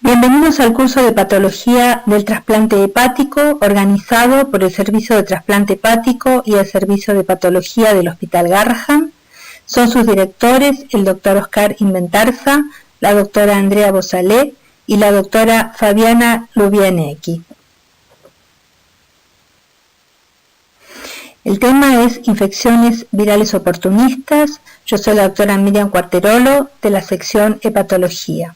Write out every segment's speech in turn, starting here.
Bienvenidos al curso de Patología del Trasplante Hepático organizado por el Servicio de Trasplante Hepático y el Servicio de Patología del Hospital Garrahan. Son sus directores el Dr. Oscar Inventarza, la doctora Andrea Bosalé y la doctora Fabiana Lubianecki. El tema es infecciones virales oportunistas. Yo soy la doctora Miriam Cuarterolo de la sección Hepatología.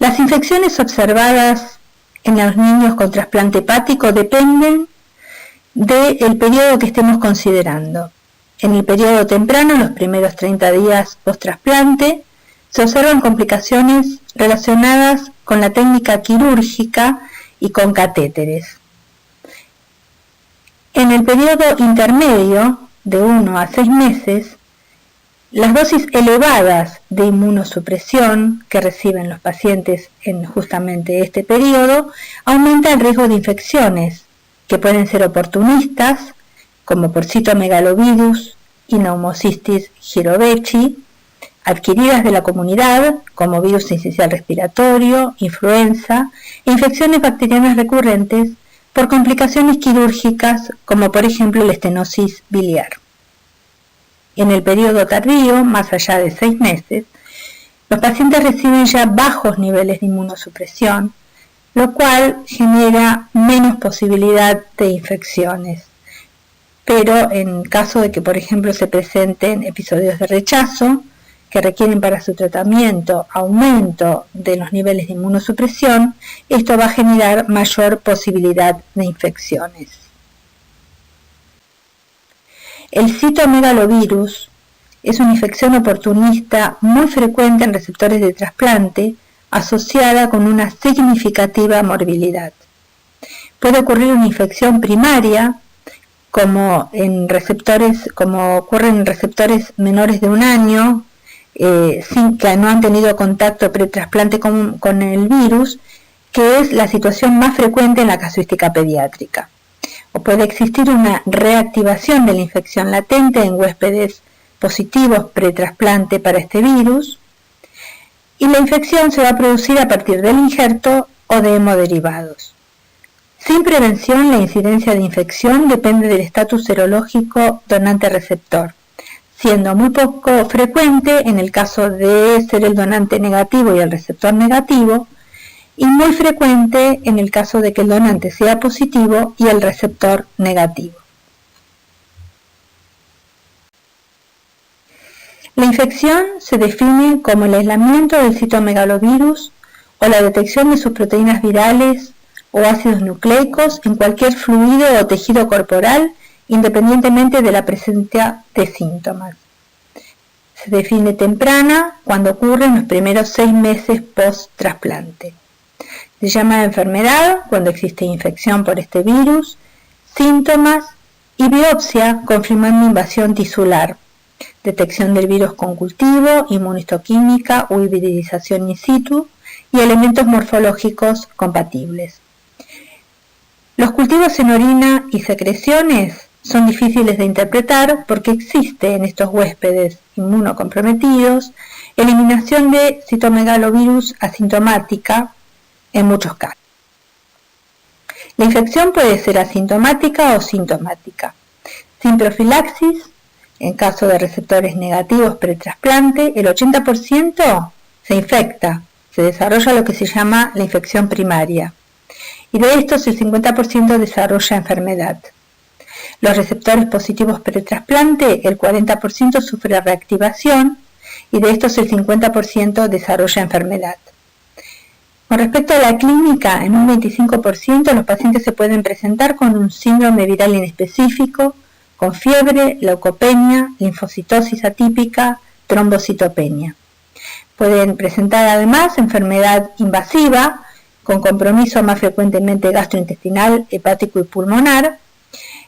Las infecciones observadas en los niños con trasplante hepático dependen del periodo que estemos considerando. En el periodo temprano, los primeros 30 días post-trasplante, se observan complicaciones relacionadas con la técnica quirúrgica y con catéteres. En el periodo intermedio, de 1 a 6 meses, las dosis elevadas de inmunosupresión que reciben los pacientes en justamente este periodo aumenta el riesgo de infecciones que pueden ser oportunistas, como por citomegalovirus y pneumocystis jirovecii, adquiridas de la comunidad, como virus sincicial respiratorio, influenza, e infecciones bacterianas recurrentes por complicaciones quirúrgicas, como por ejemplo la estenosis biliar. En el periodo tardío, más allá de 6 meses, los pacientes reciben ya bajos niveles de inmunosupresión, lo cual genera menos posibilidad de infecciones. Pero en caso de que, por ejemplo, se presenten episodios de rechazo, que requieren para su tratamiento aumento de los niveles de inmunosupresión, esto va a generar mayor posibilidad de infecciones. El citomegalovirus es una infección oportunista muy frecuente en receptores de trasplante, asociada con una significativa morbilidad. Puede ocurrir una infección primaria, como ocurre en receptores menores de 1 año, sin que no han tenido contacto pretrasplante con el virus, que es la situación más frecuente en la casuística pediátrica. O puede existir una reactivación de la infección latente en huéspedes positivos pretrasplante para este virus, y la infección se va a producir a partir del injerto o de hemoderivados. Sin prevención, la incidencia de infección depende del estatus serológico donante-receptor, siendo muy poco frecuente en el caso de ser el donante negativo y el receptor negativo, y muy frecuente en el caso de que el donante sea positivo y el receptor negativo. La infección se define como el aislamiento del citomegalovirus o la detección de sus proteínas virales o ácidos nucleicos en cualquier fluido o tejido corporal, independientemente de la presencia de síntomas. Se define temprana cuando ocurre en los primeros 6 meses post-trasplante. Se llama enfermedad cuando existe infección por este virus, síntomas y biopsia confirmando invasión tisular, detección del virus con cultivo, inmunohistoquímica o hibridización in situ y elementos morfológicos compatibles. Los cultivos en orina y secreciones son difíciles de interpretar porque existe en estos huéspedes inmunocomprometidos eliminación de citomegalovirus asintomática en muchos casos. La infección puede ser asintomática o sintomática. Sin profilaxis, en caso de receptores negativos pretrasplante, el 80% se infecta, se desarrolla lo que se llama la infección primaria, y de estos el 50% desarrolla enfermedad. Los receptores positivos pretrasplante, el 40% sufre reactivación, y de estos el 50% desarrolla enfermedad. Con respecto a la clínica, en un 25% los pacientes se pueden presentar con un síndrome viral inespecífico, con fiebre, leucopenia, linfocitosis atípica, trombocitopenia. Pueden presentar además enfermedad invasiva, con compromiso más frecuentemente gastrointestinal, hepático y pulmonar,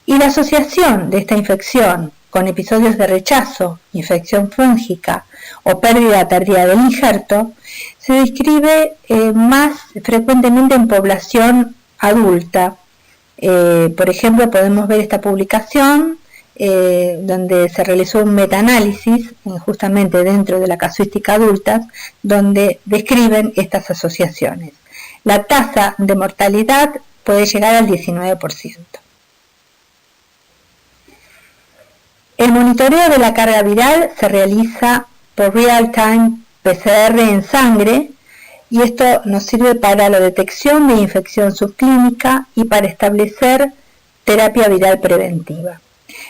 y la asociación de esta infección con episodios de rechazo, infección fúngica o pérdida tardía del injerto se describe más frecuentemente en población adulta. Por ejemplo, podemos ver esta publicación donde se realizó un metaanálisis justamente dentro de la casuística adulta, donde describen estas asociaciones. La tasa de mortalidad puede llegar al 19%. El monitoreo de la carga viral se realiza por real-time PCR en sangre, y esto nos sirve para la detección de infección subclínica y para establecer terapia viral preventiva.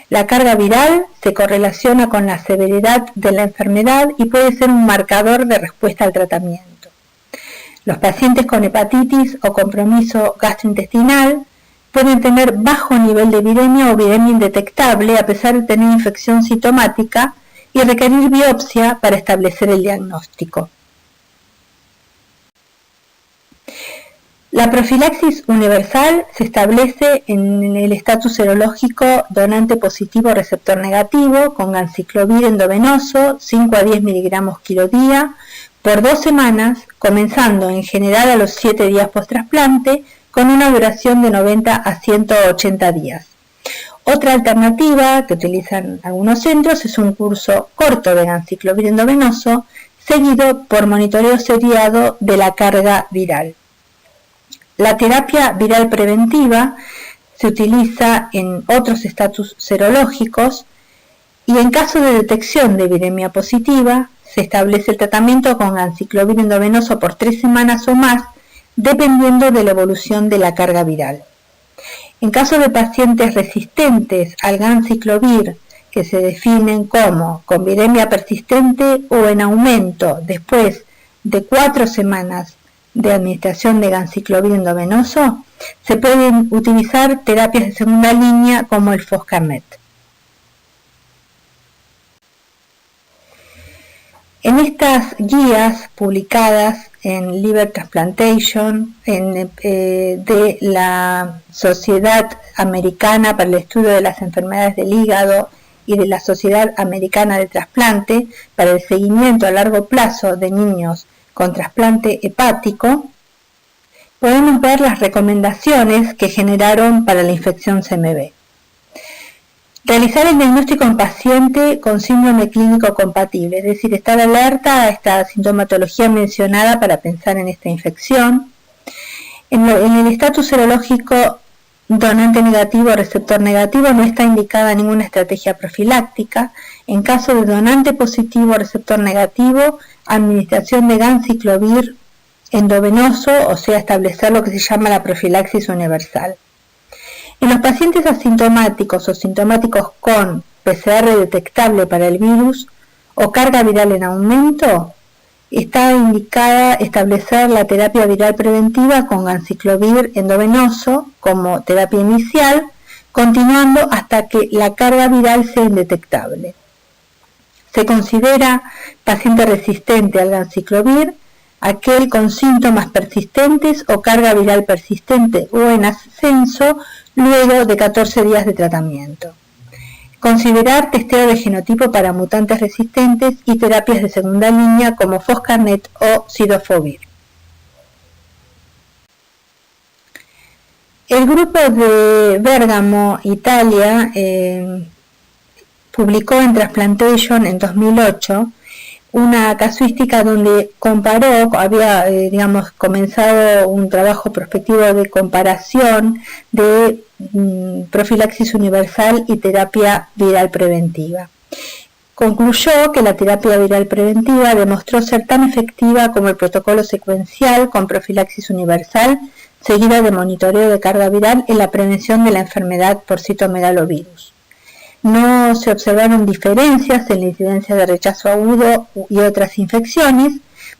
La carga viral se correlaciona con la severidad de la enfermedad y puede ser un marcador de respuesta al tratamiento. Los pacientes con hepatitis o compromiso gastrointestinal pueden tener bajo nivel de viremia o viremia indetectable a pesar de tener infección sintomática y requerir biopsia para establecer el diagnóstico. La profilaxis universal se establece en el estatus serológico donante positivo receptor negativo con ganciclovir endovenoso 5 a 10 miligramos kilo día por 2 semanas, comenzando en general a los 7 días post-trasplante con una duración de 90 a 180 días. Otra alternativa que utilizan algunos centros es un curso corto de ganciclovir endovenoso seguido por monitoreo seriado de la carga viral. La terapia viral preventiva se utiliza en otros estatus serológicos y en caso de detección de viremia positiva se establece el tratamiento con ganciclovir endovenoso por 3 semanas o más, dependiendo de la evolución de la carga viral. En caso de pacientes resistentes al ganciclovir, que se definen como con viremia persistente o en aumento después de 4 semanas de administración de ganciclovir endovenoso, se pueden utilizar terapias de segunda línea como el Foscarnet. En estas guías publicadas en Liver Transplantation de la Sociedad Americana para el Estudio de las Enfermedades del Hígado y de la Sociedad Americana de Trasplante para el seguimiento a largo plazo de niños con trasplante hepático, podemos ver las recomendaciones que generaron para la infección CMV. Realizar el diagnóstico en paciente con síndrome clínico compatible, es decir, estar alerta a esta sintomatología mencionada para pensar en esta infección. En el estatus serológico donante negativo o receptor negativo no está indicada ninguna estrategia profiláctica. En caso de donante positivo o receptor negativo, administración de ganciclovir endovenoso, o sea, establecer lo que se llama la profilaxis universal. En los pacientes asintomáticos o sintomáticos con PCR detectable para el virus o carga viral en aumento, está indicada establecer la terapia viral preventiva con ganciclovir endovenoso como terapia inicial, continuando hasta que la carga viral sea indetectable. Se considera paciente resistente al ganciclovir aquel con síntomas persistentes o carga viral persistente o en ascenso luego de 14 días de tratamiento. Considerar testeo de genotipo para mutantes resistentes y terapias de segunda línea como Foscarnet o Cidofovir. El grupo de Bérgamo, Italia, publicó en Transplantation en 2008 una casuística donde comparó, había comenzado un trabajo prospectivo de comparación de profilaxis universal y terapia viral preventiva. Concluyó que la terapia viral preventiva demostró ser tan efectiva como el protocolo secuencial con profilaxis universal seguida de monitoreo de carga viral en la prevención de la enfermedad por citomegalovirus. No se observaron diferencias en la incidencia de rechazo agudo y otras infecciones,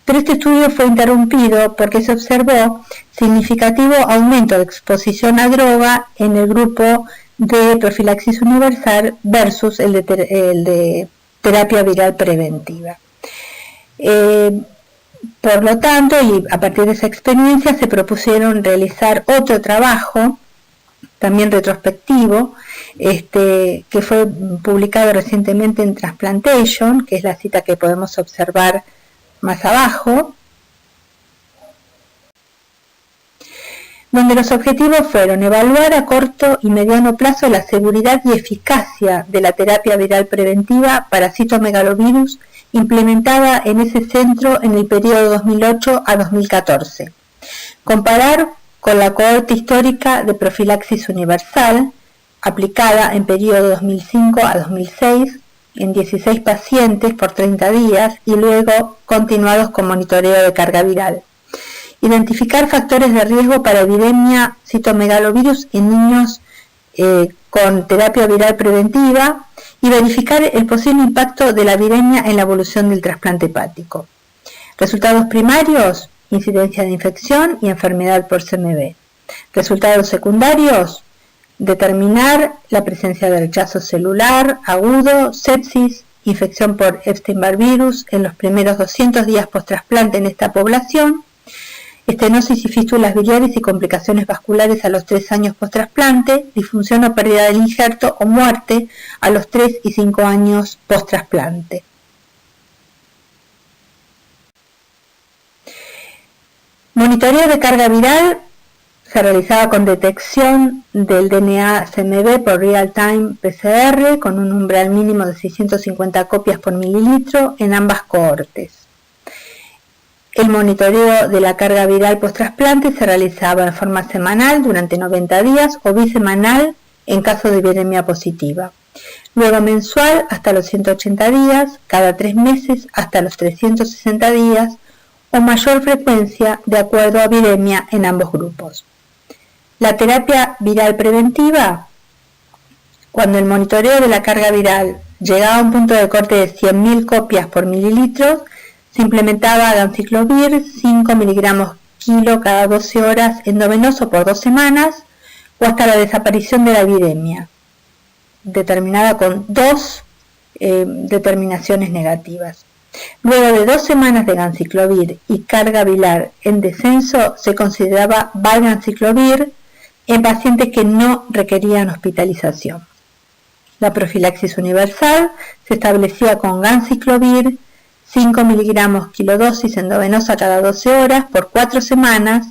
pero este estudio fue interrumpido porque se observó significativo aumento de exposición a droga en el grupo de profilaxis universal versus el de terapia viral preventiva. Por lo tanto, y a partir de esa experiencia, se propusieron realizar otro trabajo, también retrospectivo, que fue publicado recientemente en Transplantation, que es la cita que podemos observar más abajo. donde los objetivos fueron evaluar a corto y mediano plazo la seguridad y eficacia de la terapia viral preventiva para citomegalovirus implementada en ese centro en el periodo 2008 a 2014. Comparar con la cohorte histórica de profilaxis universal, aplicada en periodo 2005 a 2006, en 16 pacientes por 30 días y luego continuados con monitoreo de carga viral. Identificar factores de riesgo para epidemia citomegalovirus en niños con terapia viral preventiva y verificar el posible impacto de la viremia en la evolución del trasplante hepático. Resultados primarios: incidencia de infección y enfermedad por CMV. Resultados secundarios: determinar la presencia de rechazo celular agudo, sepsis, infección por Epstein-Barr virus en los primeros 200 días post-trasplante en esta población, estenosis y fístulas biliares y complicaciones vasculares a los 3 años post-trasplante, disfunción o pérdida del injerto o muerte a los 3 y 5 años post-trasplante. Monitoreo de carga viral se realizaba con detección del DNA CMV por real-time PCR con un umbral mínimo de 650 copias por mililitro en ambas cohortes. El monitoreo de la carga viral post-trasplante se realizaba en forma semanal durante 90 días o bisemanal en caso de viremia positiva. Luego mensual hasta los 180 días, cada 3 meses hasta los 360 días o mayor frecuencia de acuerdo a viremia en ambos grupos. La terapia viral preventiva, cuando el monitoreo de la carga viral llegaba a un punto de corte de 100.000 copias por mililitro, se implementaba ganciclovir 5 miligramos kilo cada 12 horas endovenoso por 2 semanas o hasta la desaparición de la viremia, determinada con 2 determinaciones negativas. Luego de 2 semanas de ganciclovir y carga viral en descenso, se consideraba valganciclovir en pacientes que no requerían hospitalización. La profilaxis universal se establecía con ganciclovir 5 miligramos kilodosis endovenosa cada 12 horas por 4 semanas,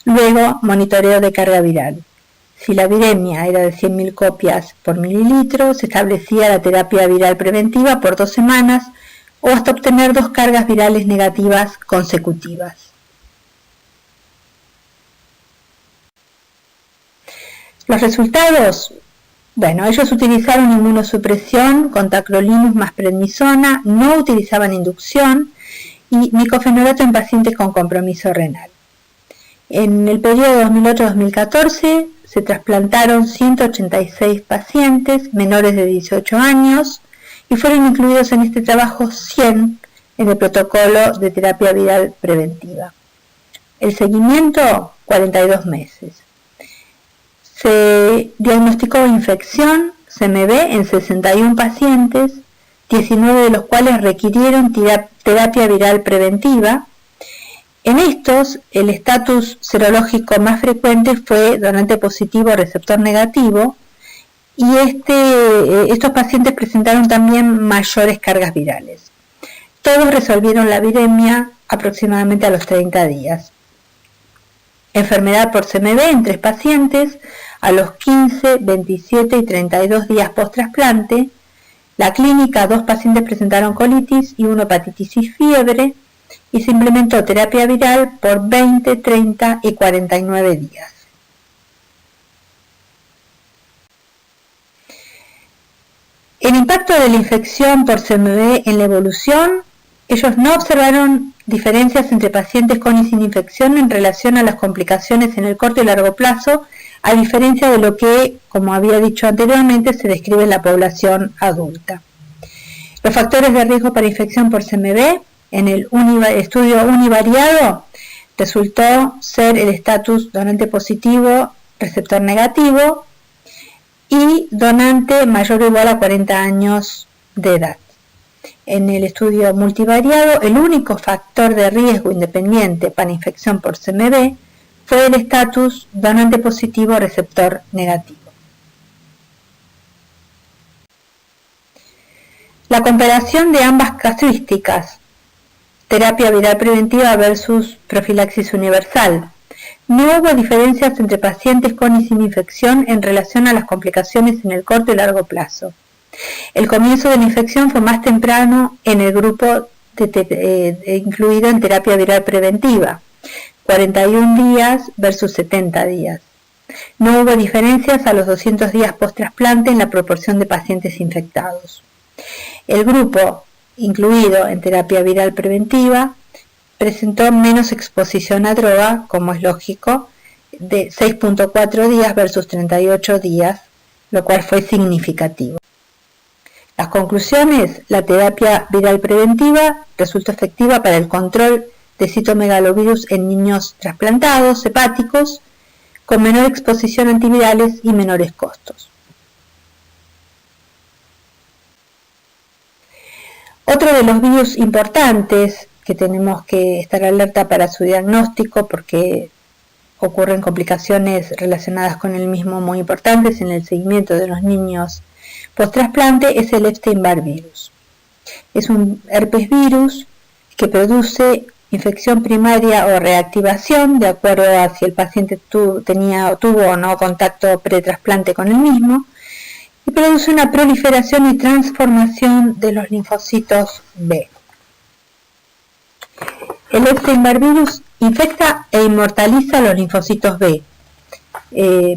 luego monitoreo de carga viral. Si la viremia era de 100.000 copias por mililitro, se establecía la terapia viral preventiva por 2 semanas o hasta obtener 2 cargas virales negativas consecutivas. Los resultados: ellos utilizaron inmunosupresión con tacrolimus más prednisona, no utilizaban inducción y micofenolato en pacientes con compromiso renal. En el periodo 2008-2014 se trasplantaron 186 pacientes menores de 18 años y fueron incluidos en este trabajo 100 en el protocolo de terapia viral preventiva. El seguimiento: 42 meses. Se diagnosticó infección CMV en 61 pacientes, 19 de los cuales requirieron terapia viral preventiva. En estos, el estatus serológico más frecuente fue donante positivo o receptor negativo, y estos pacientes presentaron también mayores cargas virales. Todos resolvieron la viremia aproximadamente a los 30 días. Enfermedad por CMV en 3 pacientes a los 15, 27 y 32 días post-trasplante. La clínica: 2 pacientes presentaron colitis y 1 hepatitis y fiebre, y se implementó terapia viral por 20, 30 y 49 días. El impacto de la infección por CMV en la evolución: ellos no observaron diferencias entre pacientes con y sin infección en relación a las complicaciones en el corto y largo plazo, a diferencia de lo que, como había dicho anteriormente, se describe en la población adulta. Los factores de riesgo para infección por CMV en el estudio univariado resultó ser el estatus donante positivo, receptor negativo y donante mayor o igual a 40 años de edad. En el estudio multivariado, el único factor de riesgo independiente para infección por CMV fue el estatus donante positivo, receptor negativo. La comparación de ambas casuísticas, terapia viral preventiva versus profilaxis universal. No hubo diferencias entre pacientes con y sin infección en relación a las complicaciones en el corto y largo plazo. El comienzo de la infección fue más temprano en el grupo incluido en terapia viral preventiva, 41 días versus 70 días. No hubo diferencias a los 200 días post-trasplante en la proporción de pacientes infectados. El grupo incluido en terapia viral preventiva presentó menos exposición a droga, como es lógico, de 6.4 días versus 38 días, lo cual fue significativo. Las conclusiones: la terapia viral preventiva resultó efectiva para el control de citomegalovirus en niños trasplantados hepáticos, con menor exposición a antivirales y menores costos. Otro de los virus importantes que tenemos que estar alerta para su diagnóstico, porque ocurren complicaciones relacionadas con el mismo muy importantes en el seguimiento de los niños post-trasplante, es el Epstein-Barr virus. Es un herpes virus que produce infección primaria o reactivación, de acuerdo a si el paciente tuvo o no contacto pretrasplante con el mismo, y produce una proliferación y transformación de los linfocitos B. El Epstein-Barr virus infecta e inmortaliza los linfocitos B.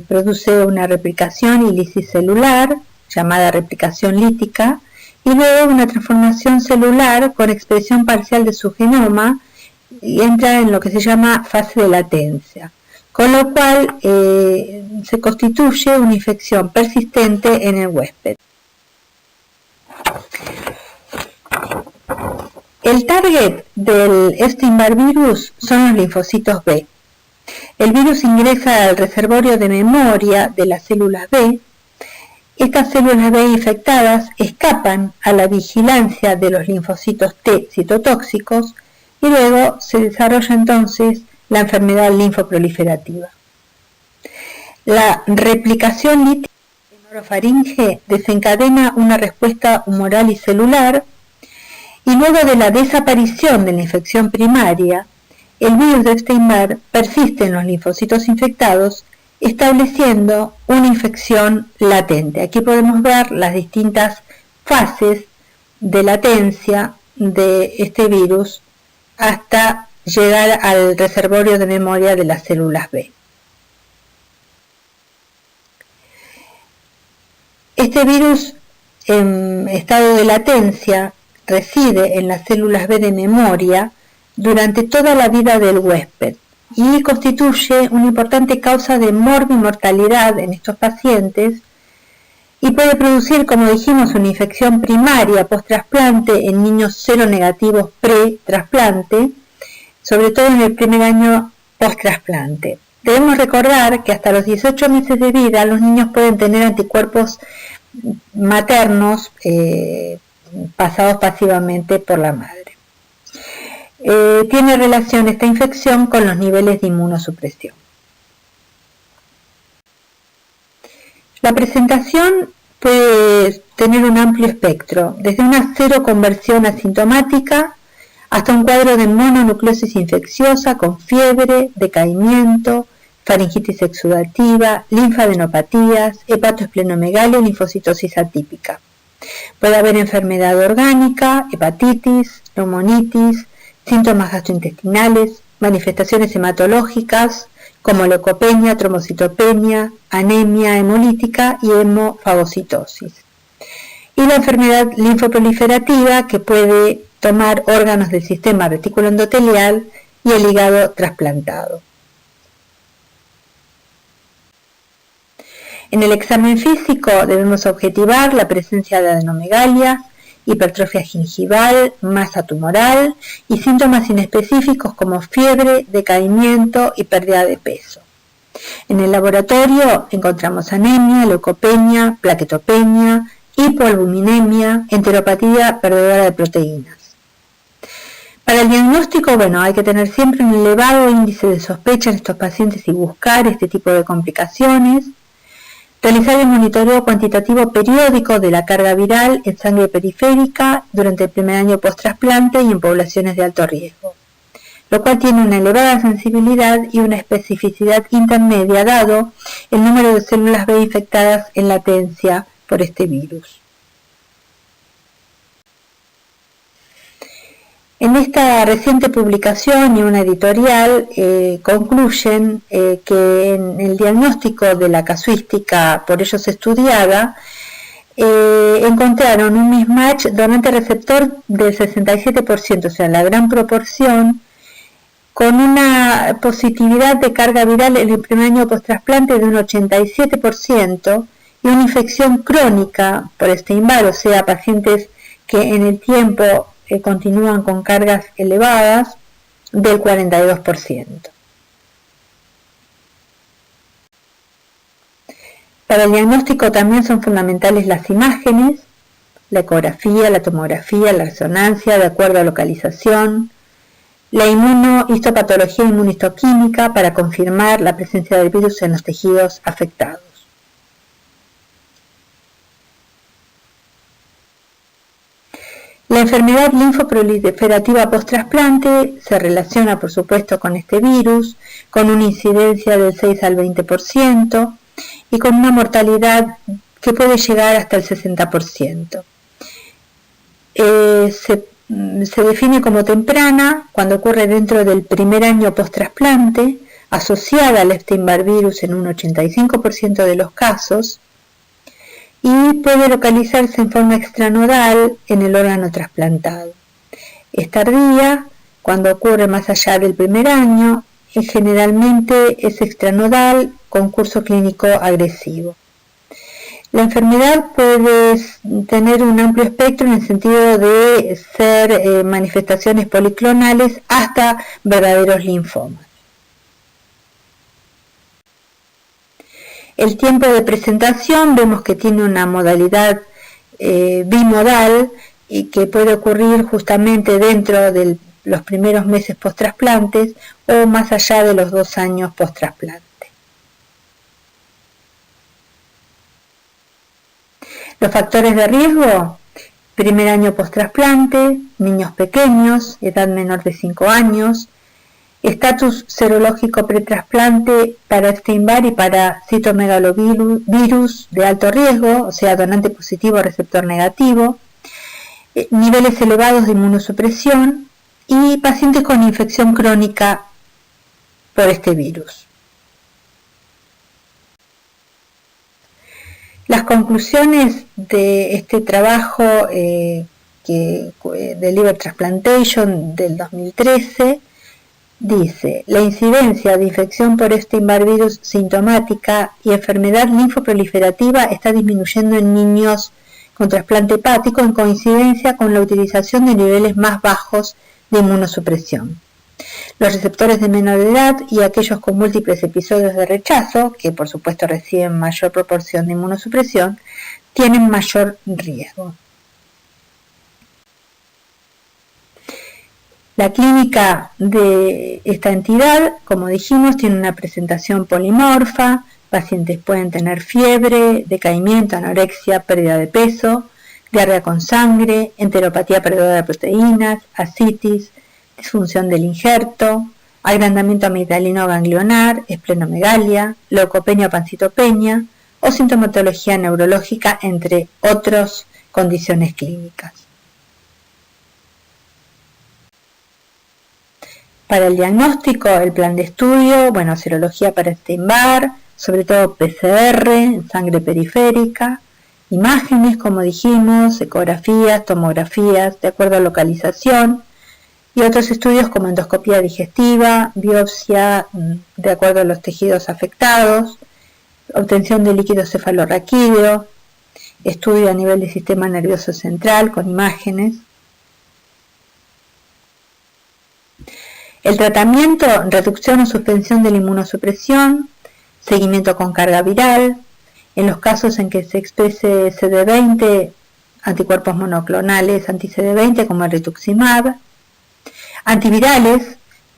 Produce una replicación y lisis celular, llamada replicación lítica, y luego una transformación celular con expresión parcial de su genoma, y entra en lo que se llama fase de latencia, con lo cual se constituye una infección persistente en el huésped. El target del Epstein-Barr virus son los linfocitos B. El virus ingresa al reservorio de memoria de las células B. Estas células B infectadas escapan a la vigilancia de los linfocitos T citotóxicos y luego se desarrolla entonces la enfermedad linfoproliferativa. La replicación lítica en orofaringe desencadena una respuesta humoral y celular, y luego de la desaparición de la infección primaria, el virus de Epstein-Barr persiste en los linfocitos infectados, estableciendo una infección latente. Aquí podemos ver las distintas fases de latencia de este virus hasta llegar al reservorio de memoria de las células B. Este virus en estado de latencia reside en las células B de memoria durante toda la vida del huésped y constituye una importante causa de morbimortalidad en estos pacientes y puede producir, como dijimos, una infección primaria post-trasplante en niños seronegativos pre-trasplante, sobre todo en el primer año post-trasplante. Debemos recordar que hasta los 18 meses de vida los niños pueden tener anticuerpos maternos pasados pasivamente por la madre. Tiene relación esta infección con los niveles de inmunosupresión. La presentación puede tener un amplio espectro, desde una seroconversión asintomática hasta un cuadro de mononucleosis infecciosa con fiebre, decaimiento, faringitis exudativa, linfadenopatías, hepatoesplenomegalia y linfocitosis atípica. Puede haber enfermedad orgánica, hepatitis, neumonitis, síntomas gastrointestinales, manifestaciones hematológicas como leucopenia, trombocitopenia, anemia hemolítica y hemofagocitosis. Y la enfermedad linfoproliferativa, que puede tomar órganos del sistema reticuloendotelial y el hígado trasplantado. En el examen físico debemos objetivar la presencia de adenomegalia, hipertrofia gingival, masa tumoral y síntomas inespecíficos como fiebre, decaimiento y pérdida de peso. En el laboratorio encontramos anemia, leucopenia, plaquetopenia, hipoalbuminemia, enteropatía perdedora de proteínas. Para el diagnóstico, hay que tener siempre un elevado índice de sospecha en estos pacientes y buscar este tipo de complicaciones. Realizar el monitoreo cuantitativo periódico de la carga viral en sangre periférica durante el primer año post-trasplante y en poblaciones de alto riesgo. lo cual tiene una elevada sensibilidad y una especificidad intermedia dado el número de células B infectadas en latencia por este virus. En esta reciente publicación y una editorial concluyen que en el diagnóstico de la casuística por ellos estudiada encontraron un mismatch donante-receptor del 67%, o sea, la gran proporción, con una positividad de carga viral en el primer año post-trasplante de un 87% y una infección crónica por Epstein-Barr, o sea, pacientes que en el tiempo continúan con cargas elevadas, del 42%. Para el diagnóstico también son fundamentales las imágenes, la ecografía, la tomografía, la resonancia, de acuerdo a localización, la inmunohistopatología e inmunistoquímica para confirmar la presencia del virus en los tejidos afectados. La enfermedad linfoproliferativa post-trasplante se relaciona, por supuesto, con este virus, con una incidencia del 6 al 20% y con una mortalidad que puede llegar hasta el 60%. Se define como temprana cuando ocurre dentro del primer año post-trasplante, asociada al Epstein-Barr virus en un 85% de los casos, y puede localizarse en forma extranodal en el órgano trasplantado. Es tardía cuando ocurre más allá del primer año y generalmente es extranodal con curso clínico agresivo. La enfermedad puede tener un amplio espectro en el sentido de ser manifestaciones policlonales hasta verdaderos linfomas. El tiempo de presentación vemos que tiene una modalidad bimodal y que puede ocurrir justamente dentro de los primeros meses post-trasplantes o más allá de los 2 años post-trasplante. Los factores de riesgo: primer año post-trasplante, niños pequeños, edad menor de 5 años, estatus serológico pretrasplante para Epstein-Barr y para citomegalovirus de alto riesgo, o sea, donante positivo o receptor negativo, niveles elevados de inmunosupresión y pacientes con infección crónica por este virus. Las conclusiones de este trabajo de Liver Transplantation del 2013 dice: la incidencia de infección por Epstein-Barr virus sintomática y enfermedad linfoproliferativa está disminuyendo en niños con trasplante hepático en coincidencia con la utilización de niveles más bajos de inmunosupresión. Los receptores de menor edad y aquellos con múltiples episodios de rechazo, que por supuesto reciben mayor proporción de inmunosupresión, tienen mayor riesgo. La clínica de esta entidad, como dijimos, tiene una presentación polimorfa. Pacientes pueden tener fiebre, decaimiento, anorexia, pérdida de peso, diarrea con sangre, enteropatía perdedora de proteínas, ascitis, disfunción del injerto, agrandamiento amigdalino ganglionar, esplenomegalia, leucopenia o pancitopenia o sintomatología neurológica, entre otras condiciones clínicas. Para el diagnóstico, el plan de estudio, serología para Epstein-Barr, sobre todo PCR, sangre periférica, imágenes, como dijimos, ecografías, tomografías, de acuerdo a localización, y otros estudios como endoscopía digestiva, biopsia, de acuerdo a los tejidos afectados, obtención de líquido cefalorraquídeo, estudio a nivel del sistema nervioso central con imágenes. El tratamiento: reducción o suspensión de la inmunosupresión, seguimiento con carga viral, en los casos en que se exprese CD20, anticuerpos monoclonales anti-CD20 como el rituximab, antivirales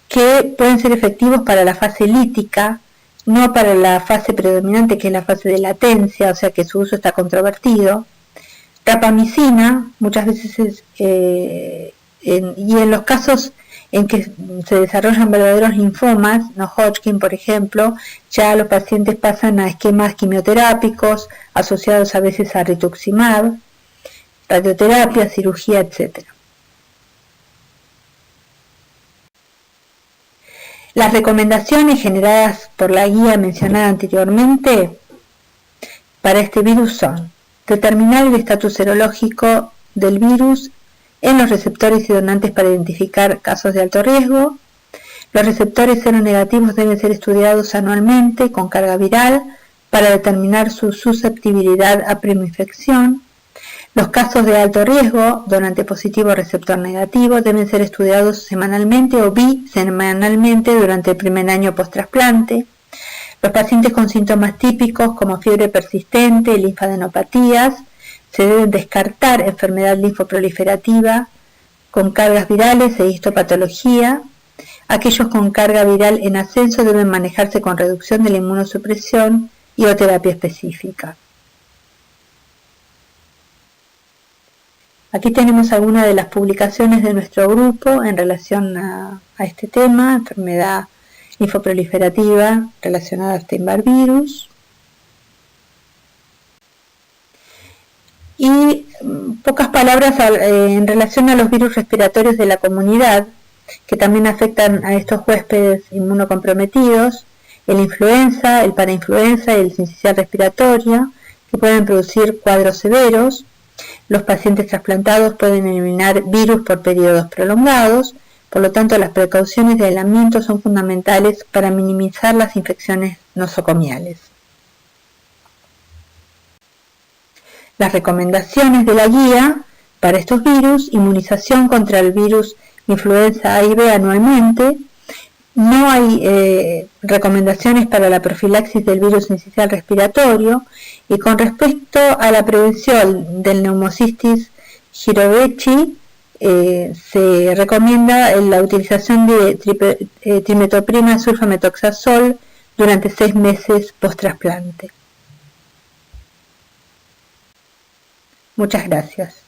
que pueden ser efectivos para la fase lítica, no para la fase predominante, que es la fase de latencia, o sea que su uso está controvertido, rapamicina, muchas veces y en los casos en que se desarrollan verdaderos linfomas, no Hodgkin por ejemplo, ya los pacientes pasan a esquemas quimioterápicos asociados a veces a rituximab, radioterapia, cirugía, etc. Las recomendaciones generadas por la guía mencionada anteriormente para este virus son: determinar el estatus serológico del virus en los receptores y donantes para identificar casos de alto riesgo. Los receptores seronegativos deben ser estudiados anualmente con carga viral para determinar su susceptibilidad a primoinfección. Los casos de alto riesgo, donante positivo o receptor negativo, deben ser estudiados semanalmente o bisemanalmente durante el primer año post-trasplante. Los pacientes con síntomas típicos como fiebre persistente, linfadenopatías, se deben descartar enfermedad linfoproliferativa con cargas virales e histopatología. Aquellos con carga viral en ascenso deben manejarse con reducción de la inmunosupresión y o terapia específica. Aquí tenemos algunas de las publicaciones de nuestro grupo en relación a este tema, enfermedad linfoproliferativa relacionada a Epstein-Barr virus. Y pocas palabras en relación a los virus respiratorios de la comunidad, que también afectan a estos huéspedes inmunocomprometidos, el influenza, el parainfluenza y el sincicial respiratoria, que pueden producir cuadros severos. Los pacientes trasplantados pueden eliminar virus por periodos prolongados, por lo tanto las precauciones de aislamiento son fundamentales para minimizar las infecciones nosocomiales. Las recomendaciones de la guía para estos virus: inmunización contra el virus influenza A y B anualmente. No hay recomendaciones para la profilaxis del virus sincicial respiratorio, y con respecto a la prevención del neumocistis jirovecii, se recomienda la utilización de trimetoprima sulfametoxazol durante 6 meses post-trasplante. Muchas gracias.